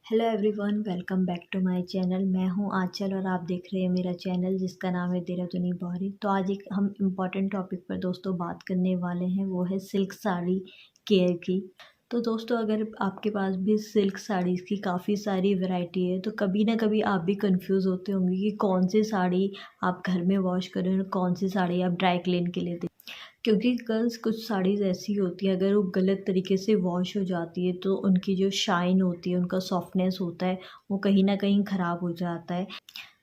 Hello everyone, welcome back to my channel. मैं हूं आंचल और आप देख रहे हैं मेरा चैनल जिसका नाम है देहरादूनी बॉरी। तो आज एक हम इम्पॉर्टेंट टॉपिक पर दोस्तों बात करने वाले हैं, वो है सिल्क साड़ी केयर की। तो दोस्तों, अगर आपके पास भी सिल्क साड़ीज़ की काफ़ी सारी वैरायटी है तो कभी ना कभी आप भी कंफ्यूज होते होंगे कि कौन सी साड़ी आप घर में वॉश करें और कौन सी साड़ी आप ड्राई क्लीन के लिए दें। क्योंकि गर्ल्स कुछ साड़ीज़ ऐसी होती हैं, अगर वो गलत तरीके से वॉश हो जाती है तो उनकी जो शाइन होती है, उनका सॉफ्टनेस होता है, वो कहीं ना कहीं ख़राब हो जाता है।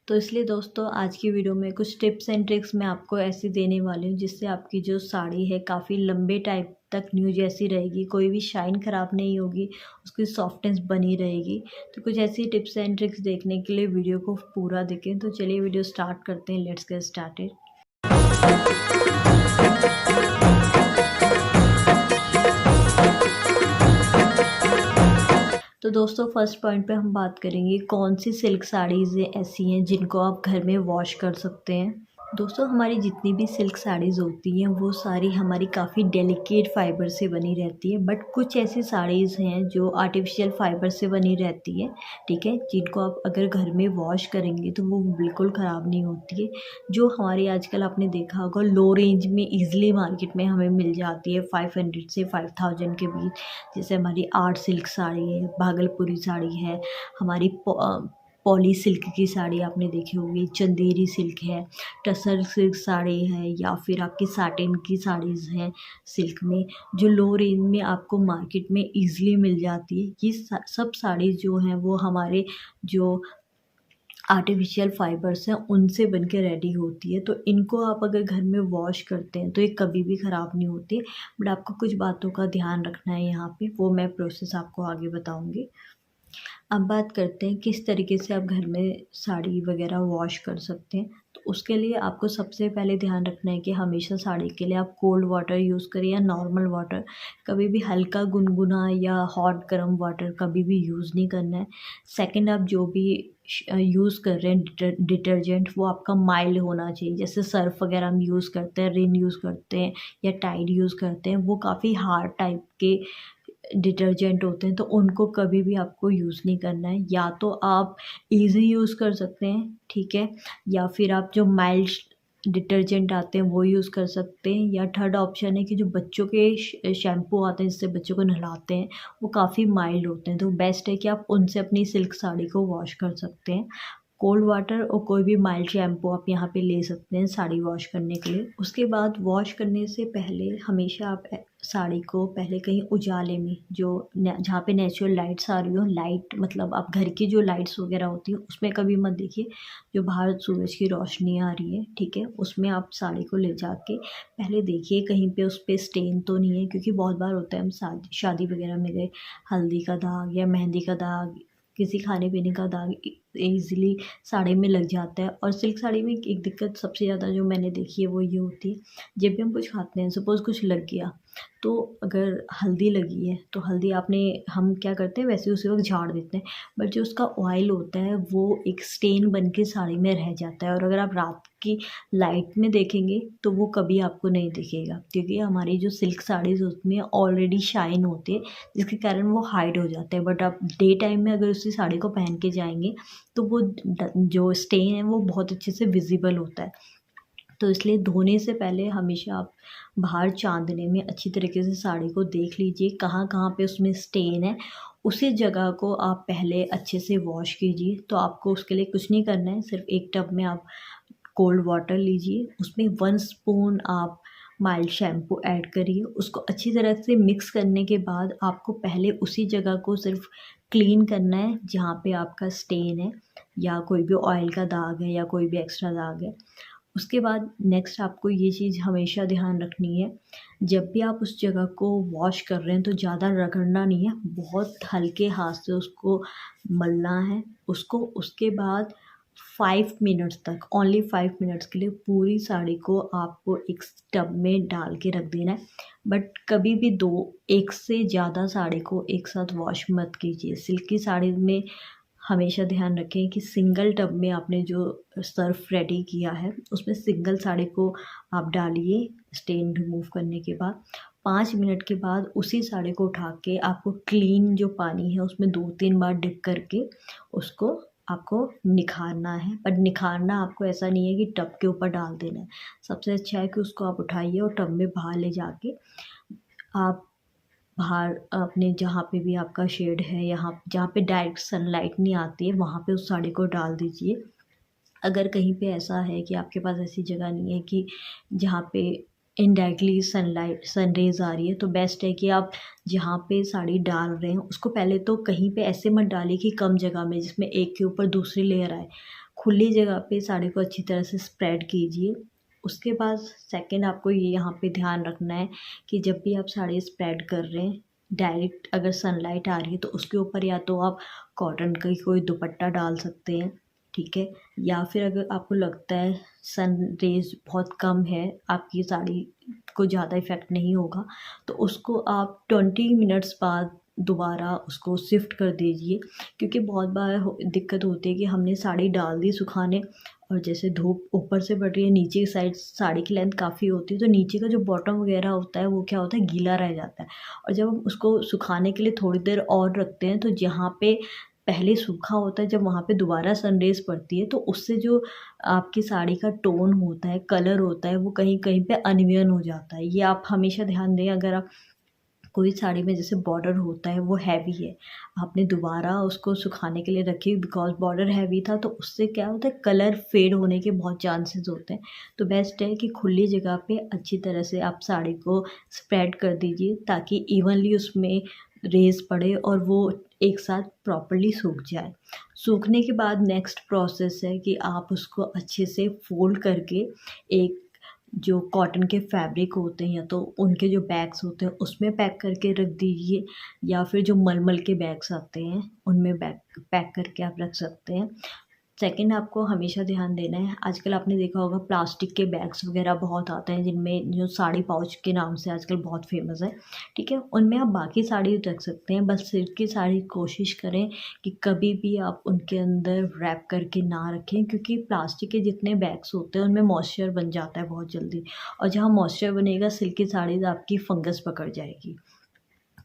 तो इसलिए दोस्तों, आज की वीडियो में कुछ टिप्स एंड ट्रिक्स मैं आपको ऐसी देने वाली हूँ जिससे आपकी जो साड़ी है काफ़ी लंबे टाइम तक न्यू जैसी रहेगी, कोई भी शाइन ख़राब नहीं होगी, उसकी सॉफ्टनेस बनी रहेगी। तो कुछ ऐसी टिप्स एंड ट्रिक्स देखने के लिए वीडियो को पूरा देखें। तो चलिए वीडियो स्टार्ट करते हैं। Let's get started. तो दोस्तों, फर्स्ट पॉइंट पे हम बात करेंगे कौन सी सिल्क साड़ीज़ ऐसी हैं जिनको आप घर में वॉश कर सकते हैं। दोस्तों, हमारी जितनी भी सिल्क साड़ीज़ होती हैं वो सारी हमारी काफ़ी डेलिकेट फाइबर से बनी रहती है, बट कुछ ऐसी साड़ीज़ हैं जो आर्टिफिशियल फाइबर से बनी रहती है, ठीक है, जिनको आप अगर घर में वॉश करेंगे तो वो बिल्कुल ख़राब नहीं होती है। जो हमारी आजकल आपने देखा होगा लो रेंज में ईज़िली मार्केट में हमें मिल जाती है 500 से 5000 के बीच, जैसे हमारी आर्ट सिल्क साड़ी है, भागलपुरी साड़ी है, हमारी पॉली सिल्क की साड़ी आपने देखी होगी, चंदेरी सिल्क है, टसर सिल्क साड़ी है, या फिर आपकी साटिन की साड़ीज़ हैं सिल्क में, जो लो रेंज में आपको मार्केट में ईज़िली मिल जाती है। ये सब साड़ी जो हैं वो हमारे जो आर्टिफिशियल फाइबर्स हैं उनसे बन के रेडी होती है। तो इनको आप अगर घर में वॉश करते हैं तो ये कभी भी ख़राब नहीं होती। बट आपको कुछ बातों का ध्यान रखना है यहाँ पे, वो मैं प्रोसेस आपको आगे बताऊँगी। अब बात करते हैं किस तरीके से आप घर में साड़ी वगैरह वॉश कर सकते हैं। तो उसके लिए आपको सबसे पहले ध्यान रखना है कि हमेशा साड़ी के लिए आप कोल्ड वाटर यूज़ करें या नॉर्मल वाटर। कभी भी हल्का गुनगुना या हॉट गर्म वाटर कभी भी यूज़ नहीं करना है। सेकंड, आप जो भी यूज़ कर रहे हैं डिटर्जेंट, वो आपका माइल्ड होना चाहिए। जैसे सर्फ वगैरह हम यूज़ करते हैं, रिन यूज़ करते हैं या टाइड यूज़ करते हैं, वो काफ़ी हार्ड टाइप के डिटर्जेंट होते हैं, तो उनको कभी भी आपको यूज़ नहीं करना है। या तो आप ईज़ी यूज़ कर सकते हैं, ठीक है, या फिर आप जो माइल्ड डिटर्जेंट आते हैं वो यूज़ कर सकते हैं। या थर्ड ऑप्शन है कि जो बच्चों के शैम्पू आते हैं जिससे बच्चों को नहलाते हैं, वो काफ़ी माइल्ड होते हैं, तो बेस्ट है कि आप उनसे अपनी सिल्क साड़ी को वॉश कर सकते हैं। कोल्ड वाटर और कोई भी माइल्ड शैम्पू आप यहाँ पे ले सकते हैं साड़ी वॉश करने के लिए। उसके बाद वॉश करने से पहले हमेशा आप साड़ी को पहले कहीं उजाले में, जो जहाँ पे नेचुरल लाइट्स आ रही हो, लाइट मतलब आप घर की जो लाइट्स वगैरह होती है उसमें कभी मत देखिए, जो बाहर सूरज की रोशनी आ रही है, ठीक है, उसमें आप साड़ी को ले जाके पहले देखिए कहीं पे उस पर स्टेन तो नहीं है। क्योंकि बहुत बार होता है हम शादी वगैरह में गए, हल्दी का दाग या मेहंदी का दाग, किसी खाने पीने का दाग ईज़िली साड़ी में लग जाता है। और सिल्क साड़ी में एक दिक्कत सबसे ज़्यादा जो मैंने देखी है वो ये होती है, जब भी हम कुछ खाते हैं, सपोज़ कुछ लग गया, तो अगर हल्दी लगी है तो हल्दी आपने हम क्या करते हैं वैसे उसी वक्त झाड़ देते हैं, बट जो उसका ऑयल होता है वो एक स्टेन बन के साड़ी में रह जाता है। और अगर आप रात की लाइट में देखेंगे तो वो कभी आपको नहीं दिखेगा, क्योंकि हमारी जो सिल्क साड़ीज़ उसमें ऑलरेडी शाइन होती है, जिसके कारण वो हाइड हो जाते हैं। बट आप डे टाइम में अगर उसी साड़ी को पहन के जाएंगे तो वो जो स्टेन है वो बहुत अच्छे से विजिबल होता है। तो इसलिए धोने से पहले हमेशा आप बाहर चांदने में अच्छी तरीके से साड़ी को देख लीजिए कहाँ कहाँ पे उसमें स्टेन है, उसी जगह को आप पहले अच्छे से वॉश कीजिए। तो आपको उसके लिए कुछ नहीं करना है, सिर्फ एक टब में आप कोल्ड वाटर लीजिए, उसमें 1 स्पून आप माइल्ड शैम्पू ऐड करिए, उसको अच्छी तरह से मिक्स करने के बाद आपको पहले उसी जगह को सिर्फ क्लीन करना है जहाँ पे आपका स्टेन है या कोई भी ऑयल का दाग है या कोई भी एक्स्ट्रा दाग है। उसके बाद नेक्स्ट आपको ये चीज़ हमेशा ध्यान रखनी है, जब भी आप उस जगह को वॉश कर रहे हैं तो ज़्यादा रगड़ना नहीं है, बहुत हल्के हाथ से उसको मलना है उसको। उसके बाद 5 मिनट्स तक, ओनली 5 मिनट्स के लिए पूरी साड़ी को आपको एक टब में डाल के रख देना है। बट कभी भी एक से ज़्यादा साड़ी को एक साथ वॉश मत कीजिए। सिल्क की साड़ी में हमेशा ध्यान रखें कि सिंगल टब में आपने जो सर्फ रेडी किया है उसमें सिंगल साड़ी को आप डालिए स्टेन रिमूव करने के बाद। 5 मिनट के बाद उसी साड़ी को उठा के आपको क्लीन जो पानी है उसमें 2-3 बार डिप करके उसको आपको निखारना है। पर निखारना आपको ऐसा नहीं है कि टब के ऊपर डाल देना है। सबसे अच्छा है कि उसको आप उठाइए और टब में बाहर ले जाके आप बाहर अपने जहाँ पे भी आपका शेड है, यहाँ जहाँ पे डायरेक्ट सनलाइट नहीं आती है, वहाँ पे उस साड़ी को डाल दीजिए। अगर कहीं पे ऐसा है कि आपके पास ऐसी जगह नहीं है कि जहाँ पे इनडायरेक्टली सन रेज़ आ रही है, तो बेस्ट है कि आप जहाँ पे साड़ी डाल रहे हैं उसको पहले तो कहीं पे ऐसे मत डालिए कि कम जगह में जिसमें एक के ऊपर दूसरी लेयर आए। खुली जगह पे साड़ी को अच्छी तरह से स्प्रेड कीजिए। उसके बाद सेकंड आपको ये यहाँ पे ध्यान रखना है कि जब भी आप साड़ी स्प्रेड कर रहे हैं, डायरेक्ट अगर सनलाइट आ रही है तो उसके ऊपर या तो आप कॉटन का कोई दुपट्टा डाल सकते हैं, ठीक है। या फिर अगर आपको लगता है सन रेज़ बहुत कम है, आपकी साड़ी को ज़्यादा इफ़ेक्ट नहीं होगा, तो उसको आप 20 मिनट्स बाद दोबारा उसको शिफ्ट कर दीजिए। क्योंकि बहुत बार दिक्कत होती है कि हमने साड़ी डाल दी सुखाने और जैसे धूप ऊपर से पड़ रही है, नीचे की साइड साड़ी की लेंथ काफ़ी होती है, तो नीचे का जो बॉटम वगैरह होता है वो क्या होता है, गीला रह जाता है। और जब हम उसको सुखाने के लिए थोड़ी देर और रखते हैं तो जहाँ पे पहले सूखा होता है, जब वहाँ पे दोबारा सनरेज़ पड़ती है तो उससे जो आपकी साड़ी का टोन होता है, कलर होता है, वो कहीं कहीं पे अनइवन हो जाता है। ये आप हमेशा ध्यान दें। अगर आप कोई साड़ी में जैसे बॉर्डर होता है वो हैवी है, आपने दोबारा उसको सुखाने के लिए रखी बिकॉज़ बॉर्डर हैवी था, तो उससे क्या होता है, कलर फेड होने के बहुत चांसेस होते हैं। तो बेस्ट है कि खुली जगह पे अच्छी तरह से आप साड़ी को स्प्रेड कर दीजिए ताकि इवनली उसमें रेज़ पड़े और वो एक साथ प्रॉपर्ली सूख जाए। सूखने के बाद नेक्स्ट प्रोसेस है कि आप उसको अच्छे से फ़ोल्ड करके एक जो कॉटन के फैब्रिक होते हैं या तो उनके जो बैग्स होते हैं उसमें पैक करके रख दीजिए, या फिर जो मलमल के बैग्स आते हैं उनमें बैग पैक करके आप रख सकते हैं। सेकंड आपको हमेशा ध्यान देना है, आजकल आपने देखा होगा प्लास्टिक के बैग्स वगैरह बहुत आते हैं जिनमें जो साड़ी पाउच के नाम से आजकल बहुत फेमस है, ठीक है। उनमें आप बाकी साड़ी रख सकते हैं, बस सिल्क की साड़ी कोशिश करें कि कभी भी आप उनके अंदर रैप करके ना रखें, क्योंकि प्लास्टिक के जितने बैग्स होते हैं उनमें मॉइस्चर बन जाता है बहुत जल्दी, और जहाँ मॉइस्चर बनेगा सिल्क की साड़ी आपकी फंगस पकड़ जाएगी।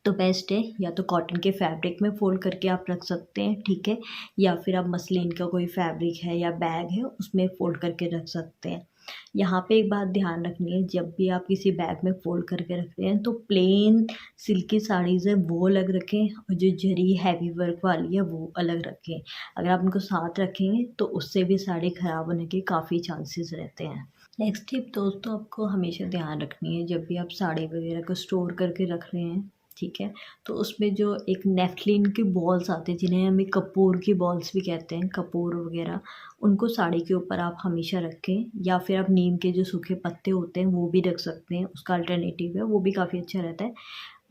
तो बेस्ट है या तो कॉटन के फैब्रिक में फ़ोल्ड करके आप रख सकते हैं, ठीक है, या फिर आप मसलिन का कोई फैब्रिक है या बैग है उसमें फ़ोल्ड करके रख सकते हैं। यहाँ पे एक बात ध्यान रखनी है, जब भी आप किसी बैग में फ़ोल्ड करके रखते हैं तो प्लेन सिल्की साड़ीज़ है वो अलग रखें और जो जरी हैवी वर्क वाली है वो अलग रखें। अगर आप उनको साथ रखेंगे तो उससे भी साड़ी ख़राब होने के काफ़ी चांसेस रहते हैं। नेक्स्ट टिप दोस्तों आपको हमेशा ध्यान रखनी है, जब भी आप साड़ी वगैरह को स्टोर करके रख रहे हैं, ठीक है, तो उसमें जो एक नेफ्लिन की बॉल्स आते हैं जिन्हें हमें कपूर की बॉल्स भी कहते हैं, कपूर वगैरह, उनको साड़ी के ऊपर आप हमेशा रखें, या फिर आप नीम के जो सूखे पत्ते होते हैं वो भी रख सकते हैं, उसका अल्टरनेटिव है, वो भी काफ़ी अच्छा रहता है।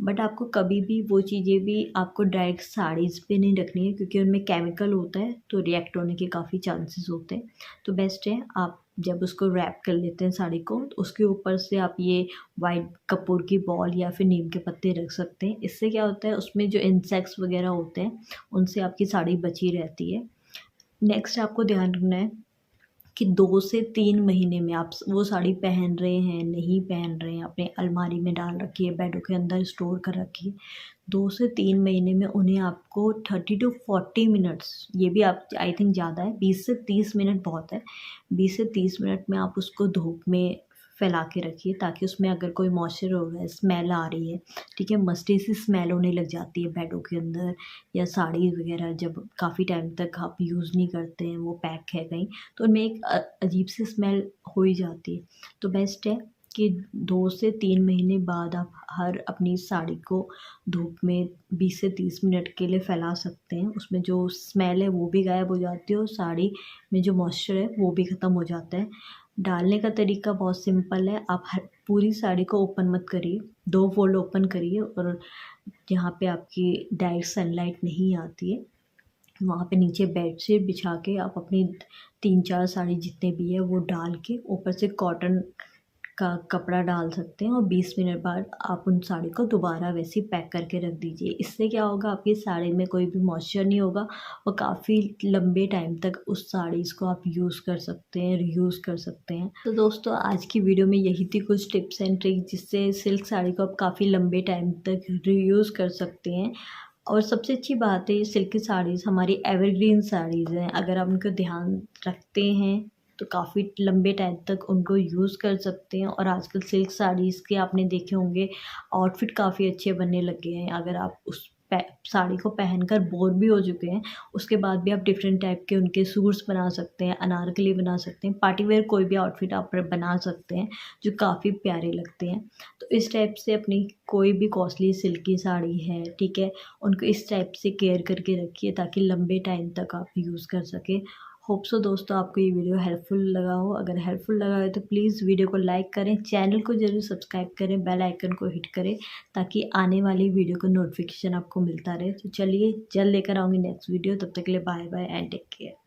बट आपको कभी भी वो चीज़ें भी आपको डायरेक्ट साड़ीज़ पे नहीं रखनी है, क्योंकि उनमें केमिकल होता है तो रिएक्ट होने के काफ़ी चांसेस होते हैं। तो बेस्ट है आप जब उसको रैप कर लेते हैं साड़ी को तो उसके ऊपर से आप ये वाइट कपूर की बॉल या फिर नीम के पत्ते रख सकते हैं। इससे क्या होता है, उसमें जो इंसेक्ट्स वगैरह होते हैं उनसे आपकी साड़ी बची रहती है। नेक्स्ट आपको ध्यान रखना है कि 2 से 3 महीने में आप वो साड़ी पहन रहे हैं, नहीं पहन रहे हैं, अपने अलमारी में डाल रखी है, बेडों के अंदर स्टोर कर रखी है, 2 से 3 महीने में उन्हें आपको 30 टू 40 मिनट्स, ये भी आप आई थिंक ज़्यादा है, 20 से 30 मिनट बहुत है, 20 से 30 मिनट में आप उसको धूप में फैला के रखिए ताकि उसमें अगर कोई मॉइस्चर हो रहा है, स्मेल आ रही है, ठीक है, मस्टी सी स्मेल होने लग जाती है बेडों के अंदर, या साड़ी वगैरह जब काफ़ी टाइम तक आप यूज़ नहीं करते हैं, वो पैक है कहीं, तो उनमें एक अजीब सी स्मेल हो ही जाती है। तो बेस्ट है कि 2 से 3 महीने बाद आप हर अपनी साड़ी को धूप में 20 से 30 मिनट के लिए फैला सकते हैं, उसमें जो स्मेल है वो भी गायब हो जाती है और साड़ी में जो मॉइस्चर है वो भी ख़त्म हो जाता है। डालने का तरीका बहुत सिंपल है, आप हर पूरी साड़ी को ओपन मत करिए, 2 फोल्ड ओपन करिए और जहाँ पे आपकी डायरेक्ट सनलाइट नहीं आती है वहाँ पे नीचे बेडशीट बिछा के आप अपनी 3-4 साड़ी जितने भी है वो डाल के ऊपर से कॉटन का कपड़ा डाल सकते हैं और 20 मिनट बाद आप उन साड़ी को दोबारा वैसे ही पैक करके रख दीजिए। इससे क्या होगा, आपकी साड़ी में कोई भी मॉइस्चर नहीं होगा और काफ़ी लंबे टाइम तक उस साड़ीज़ को आप यूज़ कर सकते हैं, रीयूज़ कर सकते हैं। तो दोस्तों आज की वीडियो में यही थी कुछ टिप्स एंड ट्रिक जिससे सिल्क साड़ी को आप काफ़ी लंबे टाइम तक रीयूज़ कर सकते हैं। और सबसे अच्छी बात है, ये सिल्क की साड़ीज़ हमारी एवरग्रीन साड़ीज़ हैं। अगर आप उनको ध्यान रखते हैं तो काफ़ी लंबे टाइम तक उनको यूज़ कर सकते हैं। और आजकल सिल्क साड़ीज़ के आपने देखे होंगे आउटफिट काफ़ी अच्छे बनने लगे हैं। अगर आप उस साड़ी को पहनकर बोर भी हो चुके हैं, उसके बाद भी आप डिफरेंट टाइप के उनके सूट्स बना सकते हैं, अनारकली बना सकते हैं, पार्टी वेयर कोई भी आउटफिट आप बना सकते हैं जो काफ़ी प्यारे लगते हैं। तो इस टाइप से अपनी कोई भी कॉस्टली सिल्क की साड़ी है, ठीक है, उनको इस टाइप से केयर करके रखिए ताकि लंबे टाइम तक आप यूज़ कर सकें। होप सो दोस्तों आपको ये वीडियो हेल्पफुल लगा हो। अगर हेल्पफुल लगा हो तो प्लीज़ वीडियो को लाइक करें, चैनल को ज़रूर सब्सक्राइब करें, बेल आइकन को हिट करें ताकि आने वाली वीडियो का नोटिफिकेशन आपको मिलता रहे। तो चलिए जल्द लेकर आऊँगी नेक्स्ट वीडियो, तब तक के लिए bye bye and take care.